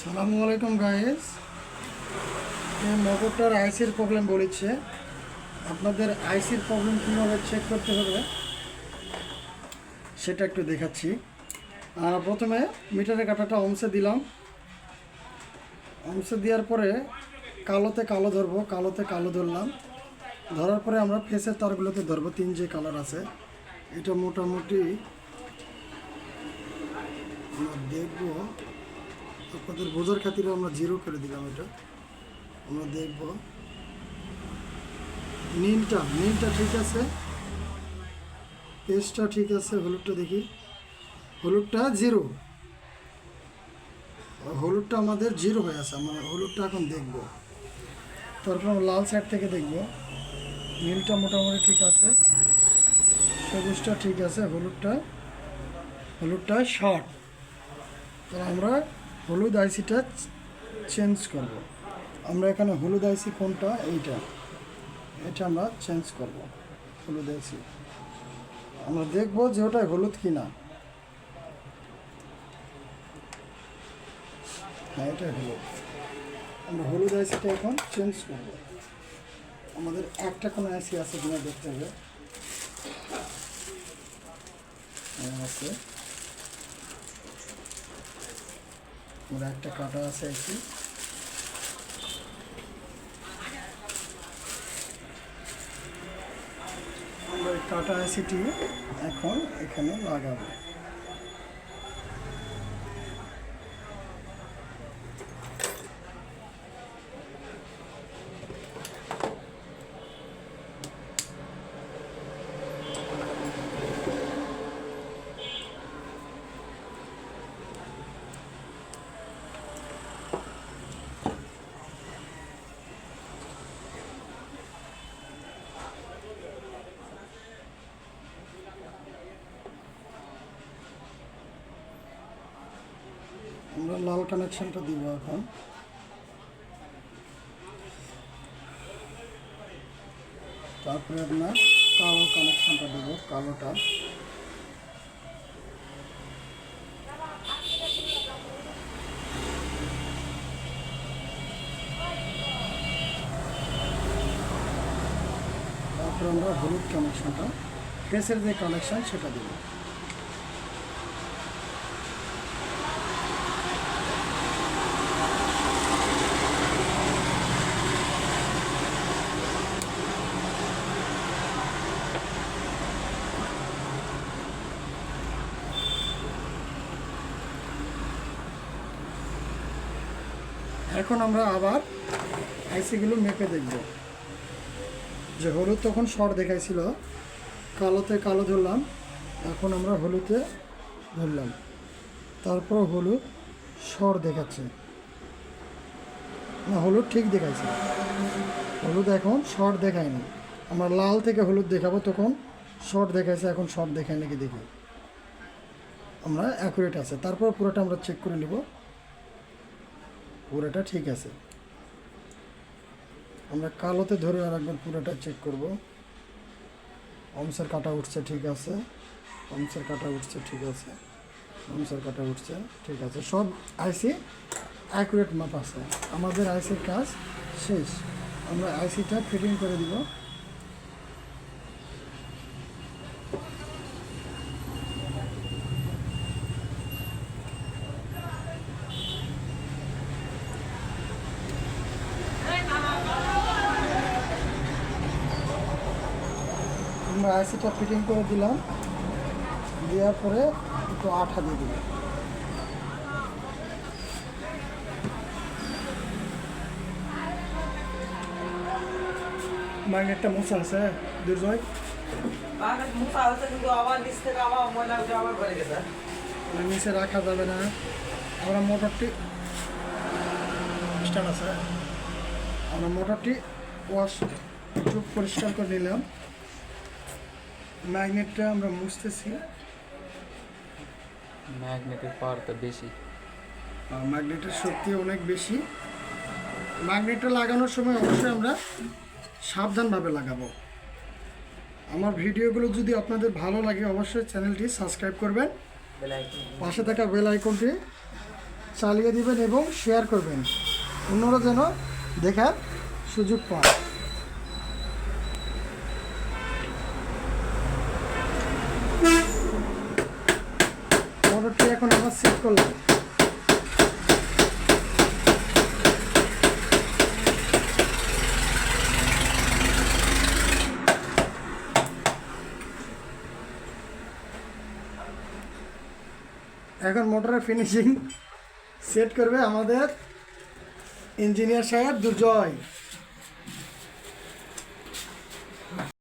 সালামু আলাইকুম গাইস। এই মোটরটার আইসির প্রবলেম বলেছে। আপনাদের আইসির প্রবলেম কীভাবে চেক করতে হবে সেটা একটু দেখাচ্ছি। প্রথমে মিটারের কাঁটাটা অংশে দিলাম। অংশে দেওয়ার পরে কালোতে কালো ধরবো, কালোতে কালো ধরলাম। ধরার পরে আমরা ফেসের তারগুলোতে ধরবো, তিন যে কালার আছে। এটা মোটামুটি আমরা দেখবো, আপনাদের বোঝার খাতিরে আমরা জিরো করে দিলাম। এটা আমরা দেখব নীলটা ঠিক আছে, পেস্টটা ঠিক আছে, হলুদটা দেখি, হলুদটা জিরো, হলুদটা আমাদের জিরো হয়ে আছে। আমরা হলুদটা এখন দেখব। তারপর আমরা লাল সাইড থেকে দেখব। নীলটা মোটামুটি ঠিক আছে, সবুজটা ঠিক আছে, হলুদটা শর্ট। তাহলে আমরা হলুদ আইসিটা চেঞ্জ করব। আমরা এখানে হলুদ আইসি কোনটা, এটা আমরা চেঞ্জ করব। হলুদ আইসি আমরা দেখব যে ওটা হলুদ কিনা। হ্যাঁ, এটা হলুদ। আমরা হলুদ আইসিটা এখন চেঞ্জ করব। আমাদের একটা কোনো আইসি আছে কিনা দেখতে হবে। আছে, আমরা একটা কাটা আছে আইসি। আমরা এই কাটা আইসিটি এখন এখানে লাগাবো। আমরা লাল কানেকশনটা দিব এখন। তারপরে আপনার কালো কানেকশনটা দেব, কালোটা। তারপরে আমরা হলুদ কানেকশনটা, ফেসের যে কানেকশন সেটা দেব। এখন আমরা আবার আইসিগুলো মেপে দেখব। যে হলুদ তখন শর্ট দেখাইছিল, কালোতে কালো ধরলাম, এখন আমরা হলুদে ধরলাম, তারপর হলুদ শর্ট দেখাচ্ছে না, হলুদ ঠিক দেখাইছে, হলুদ এখন শর্ট দেখায়নি। আমরা লাল থেকে হলুদ দেখাবো, তখন শর্ট দেখাইছে, এখন শর্ট দেখায় নাকি দেখি। আমরা অ্যাকুরেট আছে। তারপর পুরোটা আমরা চেক করে নেব, পুরোটা ঠিক আছে। আমরা কালোতে ধরে আর একবার পুরোটা চেক করব। অংশের কাটা উঠছে ঠিক আছে, অংশের কাটা উঠছে ঠিক আছে, অংশের কাটা উঠছে ঠিক আছে, সব আইসি অ্যাকুরেট মাপ আছে। আমাদের আইসির কাজ শেষ। আমরা আইসিটা ফিটিং করে দিব। আমরা আইসিটা ফিটিং করে দিলাম, দেওয়ার পরে একটু আঠা দিয়ে দিলাম। ম্যাগনেটটা মোছা আছে দুর্জয়, নিচে রাখা যাবে না। আমরা মোটরটি স্টার্ট আছে, আমরা মোটরটি ওয়াশ একটু পরিষ্কার করে নিলাম। ম্যাগনেটটা আমরা মুছতেছি। ম্যাগনেটের পাওয়ার তো বেশি, ম্যাগনেটের শক্তি অনেক বেশি। ম্যাগনেটটা লাগানোর সময় অবশ্যই আমরা সাবধানভাবে লাগাবো। আমার ভিডিওগুলো যদি আপনাদের ভালো লাগে অবশ্যই চ্যানেলটি সাবস্ক্রাইব করবেন, পাশে থাকা বেল আইকনটি চালিয়ে দিবেন এবং শেয়ার করবেন, অন্যরা যেন দেখার সুযোগ পায়। মোটরটি এখন আমরা সেট করলাম। এখন মোটরের ফিনিশিং সেট করবে আমাদের ইঞ্জিনিয়ার সাহেব দুর্জয়।